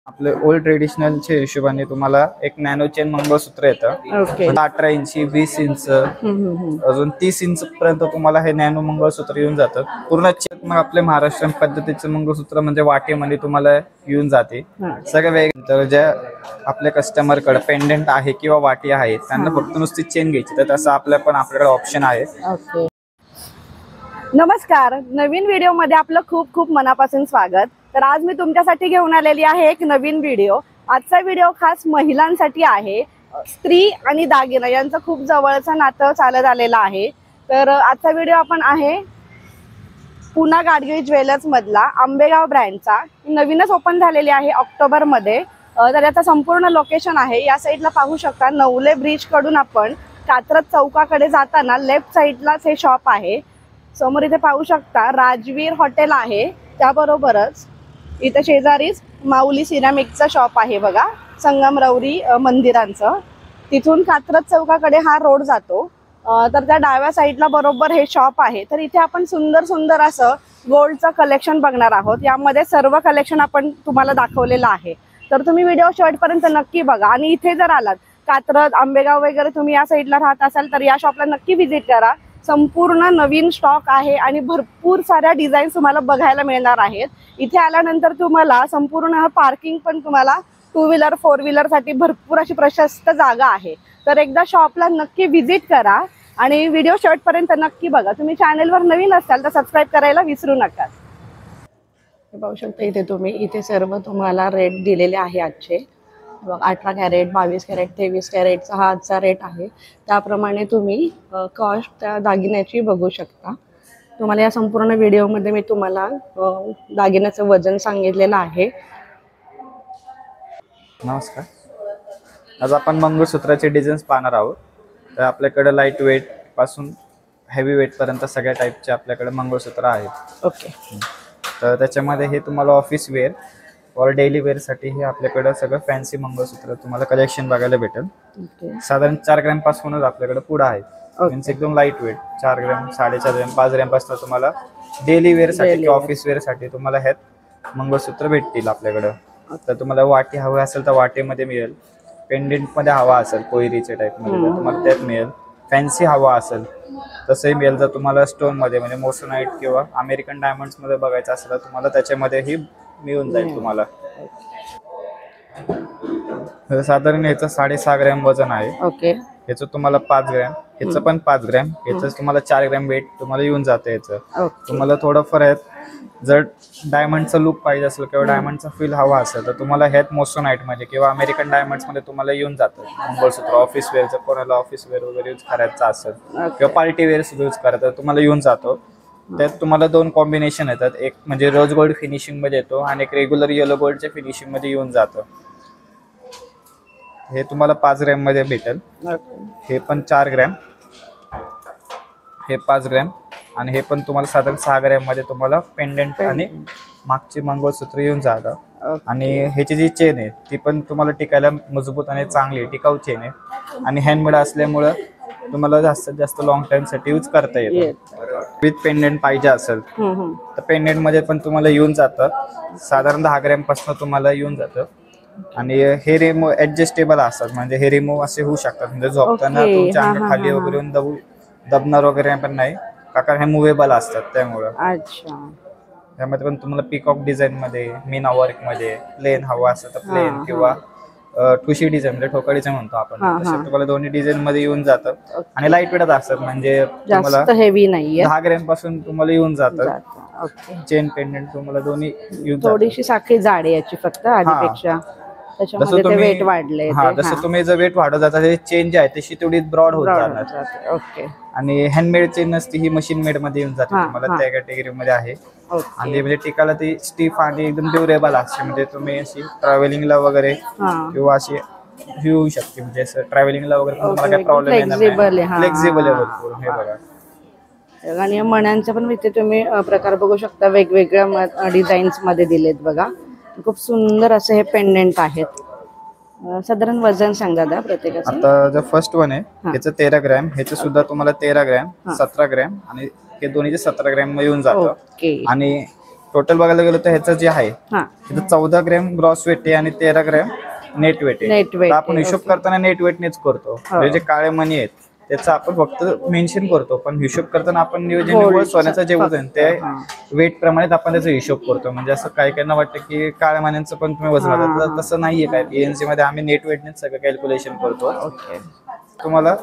आपले ओल्ड ट्रेडिशनलच्या हिशोबाने तुम्हाला एक नॅनो चेन मंगळसूत्र येतं. 18 इंची, 20 इंच, अजून 30 इंच पर्यंत तुम्हाला हे नॅनो मंगळसूत्र येऊन जातं. पूर्ण चेक मग आपले महाराष्ट्रीयन पद्धतीचं मंगळसूत्र म्हणजे वाटेमध्ये तुम्हाला येऊन जाते. सगळं वेगळं. ज्या आपल्या कस्टमर कडे पेंडेंट आहे किंवा वाटी आहे त्यांना फक्त नुसती चेन घ्यायची, तर तसं आपल्याकडे ऑप्शन आहे. नमस्कार, नवीन व्हिडिओ मध्ये आपलं खूप खूप मनापासून स्वागत. तर आज मी तुमच्यासाठी घेऊन आलेली आहे एक नवीन व्हिडिओ. आजचा व्हिडिओ खास महिलांसाठी आहे. स्त्री आणि दागिना यांचं खूप जवळचं नातं चालत आलेलं आहे. तर आजचा व्हिडिओ आपण आहे पुना गाडगिळ ज्वेलर्स मधला आंबेगाव ब्रँडचा. नवीनच ओपन झालेली आहे ऑक्टोबर मध्ये. तर याचं संपूर्ण लोकेशन आहे या साईडला पाहू शकता. नवले ब्रिज कडून आपण कात्रज चौकाकडे जाताना लेफ्ट साईडलाच हे शॉप आहे. समोर इथे पाहू शकता राजवीर हॉटेल आहे. त्याबरोबरच इथे शेजारीच माऊली सिरामिकचा शॉप आहे बघा, संगमरवरी मंदिरांचं. तिथून कात्रज चौकाकडे हा रोड जातो. तर त्या डाव्या साईडला बरोबर हे शॉप आहे. तर इथे आपण सुंदर सुंदर असं गोल्डचं कलेक्शन बघणार आहोत. यामध्ये सर्व कलेक्शन आपण तुम्हाला दाखवलेलं आहे. तर तुम्ही व्हिडिओ शेवटपर्यंत नक्की बघा. आणि इथे जर आलात कात्रज आंबेगाव वगैरे तुम्ही या साईडला राहत असाल तर या शॉपला नक्की व्हिजिट करा. संपूर्ण नवीन स्टॉक आहे आणि भरपूर साऱ्या डिझाईन्स तुम्हाला बघायला मिळणार आहेत. इथे आल्यानंतर तुम्हाला संपूर्ण पार्किंग पण तुम्हाला 2 व्हीलर 4 व्हीलर साठी भरपूर अशी प्रशस्त जागा आहे. तर एकदा शॉपला नक्की व्हिजिट करा आणि व्हिडिओ शेवटपर्यंत नक्की बघा. तुम्ही चॅनलवर नवीन असाल तर सबस्क्राईब करायला विसरू नका. पाहू शकता इथे तुम्ही इथे सर्व तुम्हाला रेट दिलेले आहे आजचे. 18 कॅरेट, 22 कॅरेट, 23 कॅरेटचा हा आजचा रेट आहे. त्याप्रमाणे तुम्ही कॉस्ट त्या दागिन्याची बघू शकता. तुम्हाला या संपूर्ण व्हिडिओमध्ये मी तुम्हाला दागिन्याचं वजन सांगितलेलं आहे. नमस्कार, आज आपण मंगळसूत्राचे डिझाईन्स पाहणार आहोत. तर आपल्याकडे लाईट वेट पासून हेवी वेट पर्यंत सगळ्या टाईपचे आपल्याकडे मंगळसूत्र आहेत. ओके. तर त्याच्यामध्ये हे तुम्हाला ऑफिस वेअर और डेली वेअर साठी हे आपल्याकडे सगळं फॅन्सी मंगळसूत्र तुम्हाला कलेक्शन बघायला भेटेल. साधारण 4 ग्रॅम पासूनच आपल्याकडे पुढे आहे. मीन्स एकदम light weight. 4 gram, 4.5 gram, 5 gram पासून तुम्हाला डेली वेअर साठी किंवा ऑफिस वेअर साठी तुम्हाला हे मंगळसूत्र भेटतील आपल्याकडे. तर तुम्हाला वाटी हवी असेल तर वाटेमध्ये मिळेल. पेंडेंट मध्ये हवा असेल कोयरीच्या टाईप मध्ये तर तुम्हाला त्यात मिळेल. फॅन्सी हवा असेल तसंही मिळेल. जर तुम्हाला स्टोन मध्ये म्हणजे मोसोनाइट किंवा अमेरिकन डायमंड्स मध्ये बघायचं असेल तर तुम्हाला त्याच्यामध्येही मिळून जाईल तुम्हाला. साधारण ह्याचं 6.5 ग्रॅम वजन आहे. ओके. ह्याचं तुम्हाला 5 ग्रॅम, ह्याचं पण 5 ग्रॅम, ह्याचं तुम्हाला 4 ग्रॅम वेट तुम्हाला येऊन जातं. ह्याचं तुम्हाला थोडं फरक. जर डायमंडचा लुक पाहिजे असेल किंवा डायमंडचा फील हवा असेल तर तुम्हाला ह्यात मोसोनाइट मध्ये किंवा अमेरिकन डायमंड्स मध्ये तुम्हाला येऊन जातं मंगळसूत्र. ऑफिस वेअरचं कोणाला ऑफिस वेअर वगैरे यूज करायचं असेल किंवा पार्टी वेअर सुद्धा यूज करायचं तुम्हाला येऊन जातो. त्यात तुम्हाला 2 कॉम्बिनेशन येतात. एक म्हणजे रोज गोल्ड फिनिशिंग मध्ये येतो आणि एक रेग्युलर येलो गोल्डच्या फिनिशिंग मध्ये येऊन जातं. हे तुम्हाला 5 ग्रॅम मध्ये भेटेल. हे पण 4 ग्रॅम, हे 5 ग्रॅम आणि हे पण तुम्हाला साधारण 6 ग्रॅम मध्ये तुम्हाला पेंडेंट आणि मागची मंगळसूत्र येऊन जातं. आणि ह्याची जी चेन आहे ती पण तुम्हाला टिकायला मजबूत आणि चांगली टिकाऊ चेन आहे आणि हँडमेड असल्यामुळं तुम्हाला जास्तीत जास्त लॉंग टाइम साठी यूज करता येतं. विथ पेंडेंट पाहिजे असेल तर पेंडेंट मध्ये पण तुम्हाला येऊन जातं. साधारण 10 ग्रॅम पासून तुम्हाला येऊन जातं. आणि हे रिमूव्ह ऍडजस्टेबल असतात म्हणजे हे रिमूव्ह असे होऊ शकतात. म्हणजे झोपताना तुमच्या अंग खाली वगैरे येऊन दबणार वगैरे पण नाही कारण हे मुव्हेबल असतात त्यामुळं. त्यामध्ये पण तुम्हाला पिकॉक डिझाईन मध्ये, मीना वर्क मध्ये, प्लेन हवा असेल तर प्लेन किंवा ठुशी डिझाईन म्हणजे ठोका डिझाईन म्हणतो आपण, तसे तुम्हाला दोन्ही डिझाईन मध्ये येऊन जातं. आणि लाईट वेट असतात म्हणजे तुम्हाला हेवी नाहीये. 10 ग्रॅम पासून तुम्हाला येऊन जातं. चेन पेंडेंट तुम्हाला दोन्ही येऊन जातं. थोडीशी साखळी जाड आहे याची फक्त आधीपेक्षा. त्याच्यामध्ये ते वेट वाढले. जसं तुम्ही जर वेट वाढत जाता ते चेन जी आहे तशी तेवढी ब्रॉड होत जाणार. ओके. आणि हँडमेड चेन नसती ही मशीन मेड मध्ये येऊन जाते तुम्हाला त्या कॅटेगरी मध्ये आहे. आणि म्हणजे टिकायला ती स्टिफ आणि एकदम ड्युरेबल असते. म्हणजे तुम्ही अशी ट्रॅव्हलिंगला वगैरे किंवा अशी येऊ शकते म्हणजे असं ट्रॅव्हलिंगला वगैरे तुम्हाला काही प्रॉब्लेम येणार नाही. फ्लेक्झिबल आहे भरपूर. हे बघा. आणि मण्यांचे पण इथे तुम्ही प्रकार बघू शकता. वेगवेगळ्या डिझाईन्स मध्ये दिलेत बघा. खूप सुंदर असे हे पेंडेंट आहेत. साधारण वजन सांग दादा प्रत्येकाचं. आता जो फर्स्ट वन आहे ह्याचं 13 ग्रॅम, ह्याचं सुद्धा तुम्हाला 13 ग्रॅम, 17 ग्रॅम आणि हे दोन्हीचे 17 ग्रॅम येऊन जातं. आणि टोटल बघायला गेलो तर ह्याचं जे आहे हा इथं 14 ग्रॅम ग्रॉस वेट आहे आणि 13 ग्रॅम नेट वेट आहे. नेट वेट तर आपण हिशोब करताना नेट वेटनेच करतो. म्हणजे जे काळे मणी आहेत त्याचं आपण फक्त मेन्शन करतो, पण हिशोब करताना आपण निव्वळ सोन्याचं जे वजन ते वेट प्रमाणे आपण त्याचा हिशोब करतो. म्हणजे असं काही काहींना वाटतं की काळ्या मण्यांचं पण तुम्ही वजन लावता, तर तसं नाहीये. काय PNC मध्ये आम्ही नेट वेटनेच सगळं कॅल्क्युलेशन करतो. ओके. तुम्हाला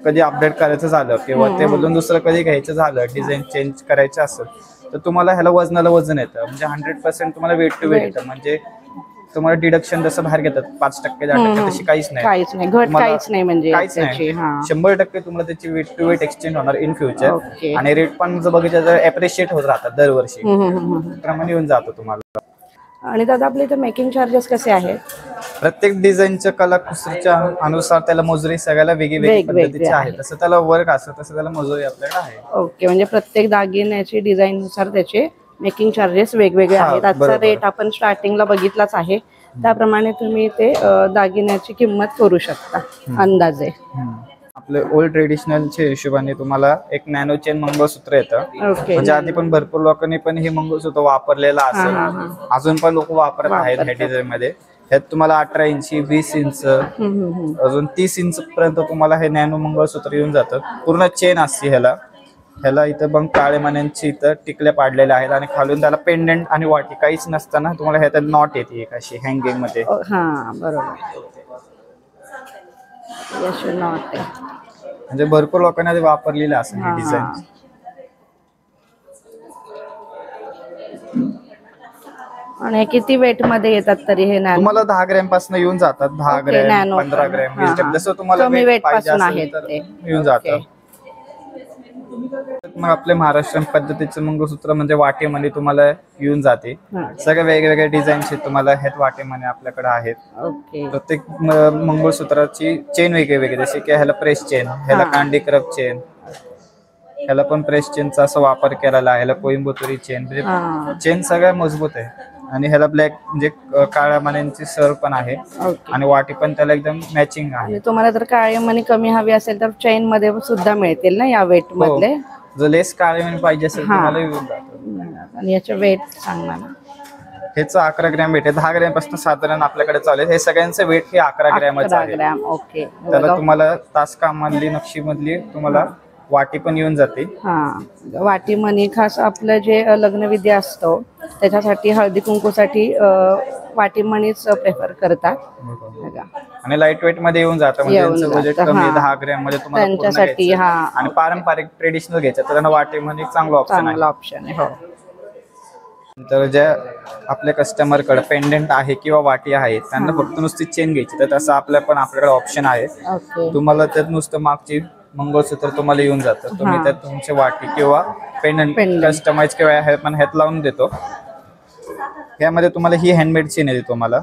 कधी अपडेट करायचं झालं किंवा ते बदलून दुसरं कधी घ्यायचं झालं, डिझाईन चेंज करायचं असेल तर तुम्हाला ह्याला वजनाला वजन येतं. म्हणजे 100% तुम्हाला वेट टू वेट येतं. म्हणजे तुम्हाला डिडक्शन जसं बाहेर घेतात 5% 10% तशी काहीच नाही. काहीच नाही, घट काहीच नाही. म्हणजे काहीच नाही. 100% तुम्हाला त्याची वेट टू वेट एक्सचेंज होणार इन फ्युचर. आणि रेट पण जर बघितलं तर अप्रिशिएट होत राहतात दरवर्षी, प्रमाणे येऊन जातो तुम्हाला. आणि दादा आपल्या इथे मेकिंग चार्जेस कसे आहेत? प्रत्येक डिझाईनच्या कलाकुसरीच्या अनुसार त्याला मजुरी सगळ्याला वेगळी पद्धतीची आहे. तसं त्याला वर्क असतं तसं त्याला मजुरी आपल्याकडे आहे. ओके. म्हणजे प्रत्येक दागिन्याची डिझाईन नुसार त्याचे मेकिंग चार्जेस वेगवेगळे आहेत. आजचा रेट आपण स्टार्टिंगला बघितलाच आहे, त्याप्रमाणे तुम्ही ते दागिन्याची किंमत करू शकता अंदाजे. आपले ओल्ड ट्रेडिशनलच्या हिशोबाने तुम्हाला एक नॅनो चेन मंगळसूत्र येतं. म्हणजे आधी पण भरपूर लोकांनी पण हे मंगळसूत्र वापरलेलं असेल, अजून पण लोक वापरत आहेत ह्या डिझाईन मध्ये. ह्यात तुम्हाला 18 इंची 20 इंच अजून 30 इंच पर्यंत तुम्हाला हे नॅनो मंगळसूत्र येऊन जातं. पूर्ण चेन असते ह्याला इथं पण काळे मण्यांची इथं टिकल्या पाडलेल्या आहेत आणि खालून त्याला पेंडंट आणि वाटी काहीच नसताना तुम्हाला ह्यात नॉट येते एक अशी हँगिंग मध्ये. बरोबर. म्हणजे भरपूर लोकांना ते वापरलेलं असं हे डिझाईन. आणि किती वेट मध्ये येतात तरी हे नॅनो? तुम्हाला 10 ग्रॅम पासून येऊन जातात. 10 ग्रॅम 15 ग्रॅम 20 ग्रॅम जसं तुम्हाला वेट पाहिजे असेल तर येऊन जातं. मग आपल्या महाराष्ट्रीयन पद्धतीचं मंगळसूत्र म्हणजे वाटेमध्ये तुम्हाला येऊन जाते. सगळ्या वेगवेगळ्या डिझाईनचे तुम्हाला ह्यात वाटेमध्ये आपल्याकडे आहेत. प्रत्येक मंगळसूत्राची चेन वेगळी जसे की ह्याला प्रेस चेन, ह्याला कांडी क्रब चेन, ह्याला पण प्रेस चेनचा असा वापर केलेला आहे. ह्याला कोइंबतुरी चेन, म्हणजे चेन सगळ्या मजबूत आहे. आणि ह्याला ब्लॅक म्हणजे काळ्या मण्यांची सर पण आहे आणि वाटी पण त्याला एकदम मॅचिंग आहे. तुम्हाला जर काळे मणी कमी हवी असेल तर चेन मध्ये सुद्धा मिळतील ना या वेट मधले? जर लेस काळे मणी पाहिजे असेल तुम्हाला येऊन जातं. आणि याचे वेट सांगा ना. ह्याचं 11 ग्रॅम वेट आहे. 10 ग्रॅम पासून साधारण आपल्याकडे चालेल. हे सगळ्यांचं वेट हे 11 ग्रॅमच आहे. ओके. त्याला तुम्हाला तासकाम मधली नक्षी मधली तुम्हाला वाटी पण येऊन जाते. वाटी मणी खास आपलं जे लग्नविधी असतो त्याच्यासाठी हळदी कुंकूसाठी वाटी मणीच प्रेफर करतात. आणि लाईट वेट मध्ये येऊन जातं. म्हणजे त्यांचं बजेट कमी 10 ग्रॅम मध्ये तुम्हाला त्यांच्यासाठी. आणि पारंपरिक ट्रेडिशनल घ्यायचं तर त्यांना वाटी मणी चांगलं ऑप्शन आहे. तर ज्या आपल्या कस्टमर कडे पेंडंट आहे किंवा वाटी आहे त्यांना फक्त नुसती चेन घ्यायची तर तसं आपल्याकडे ऑप्शन आहे. तुम्हाला त्यात नुसतं मागची मंगळसूत्र तुम्हाला येऊन जातं. तुम्ही त्यात तुमची वाटी किंवा पेंडंट कस्टमाइज किंवा ह्यात लावून देतो. यामध्ये तुम्हाला ही हँडमेड चेन आहे तुम्हाला.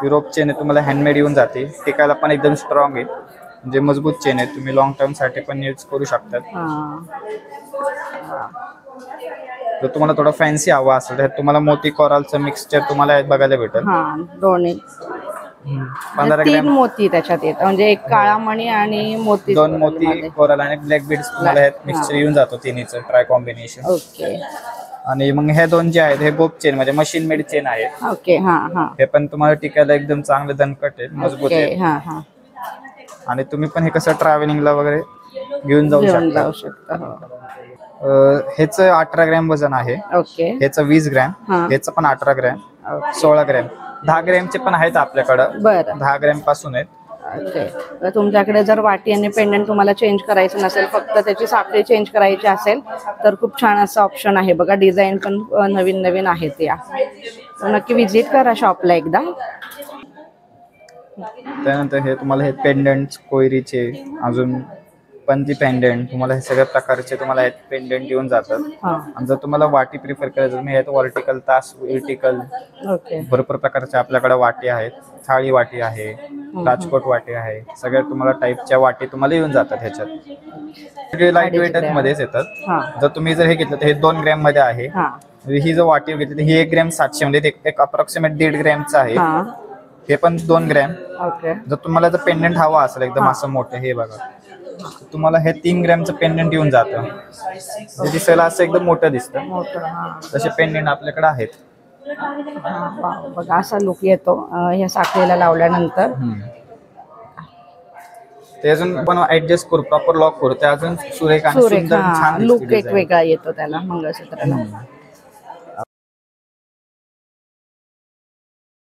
युरोप चेन आहे तुम्हाला हँडमेड येऊन जाते. टिकायला पण एकदम स्ट्रॉंग आहे. म्हणजे मजबूत चेन आहे. तुम्ही लॉंग टर्म साठी पण यूज करू शकतात. जर तुम्हाला थोडं फॅन्सी हवा असेल तर तुम्हाला मोती कोरालचं मिक्सचर तुम्हाला बघायला भेटेल. दोन्ही 15 ग्रॅम मोती त्याच्यात येतात. म्हणजे एक काळा मणी आणि मोती, 2 मोती कोराल आणि ब्लॅक बीड्स तुम्हाला ह्यात मिक्सचर येऊन जातो. तिन्हीचं ट्राय कॉम्बिनेशन. आणि मग हे दोन जे आहेत हे बोप चेन म्हणजे मशीन मेड चेन आहे. हे पण तुम्हाला टिकायला एकदम चांगले दणकट आहे, मजबूत आहे. आणि तुम्ही पण हे कसं ट्रॅव्हलिंगला वगैरे घेऊन जाऊ शकता. ह्याचं 18 ग्रॅम वजन आहे. ह्याचं 20 ग्रॅम, ह्याचं पण 18 ग्रॅम, 16 ग्रॅम, 10 ग्रॅमचे पण आहेत आपल्याकडं. 10 ग्रॅम पासून आहेत. तुमच्याकडे जर वाटी आणि पेंडंट तुम्हाला चेंज करायचं नसेल, फक्त त्याची साखळी चेंज करायची असेल तर खूप छान असं ऑप्शन आहे बघा. डिझाईन पण नवीन नवीन आहेत. या नक्की विजिट करा शॉपला एकदा. त्यानंतर हे तुम्हाला हे पेंडंट कोयरीचे अजून पंती पेंडंट तुम्हाला हे सगळ्या प्रकारचे तुम्हाला हे पेंडंट येऊन जातात. आणि जर तुम्हाला वाटी प्रिफर करायचं तुम्ही ह्यात वर्टिकल तास वर्टिकल भरपूर प्रकारच्या आपल्याकडे वाटी आहेत. थाळी वाटी आहे, राजकोट वाटी आहे, सगळ्या तुम्हाला टाईपच्या वाटी तुम्हाला येऊन जातात. ह्याच्यात लाईट वेट मध्येच येतात. जर तुम्ही जर हे घेतलं तर हे 2 ग्रॅम मध्ये आहे. ही जर वाटी घेतली ही 1 ग्रॅम 700 म्हणजे एक अप्रॉक्सिमेट 1.5 ग्रॅमचं आहे. हे पण 2 ग्रॅम. जर तुम्हाला जर पेंडंट हवा असेल एकदम असं मोठं, हे बघा तुम्हाला हे 3 ग्रॅमचं पेंडंट येऊन जातं. ते दिसायला असं एकदम मोठं दिसतं. मोठं हा. तसे पेंडंट आपल्याकडे आहेत. हा, वाव, बघा असा लुक येतो ह्या साखळीला लावल्यानंतर. ते अजून पण ऍडजस्ट करू, प्रॉपर लॉक करू, ते अजून सुरेख आणि सुरेख सुंदर हा छान लुक दिसते एक design. वेगळा येतो त्याला मंगळसूत्राला.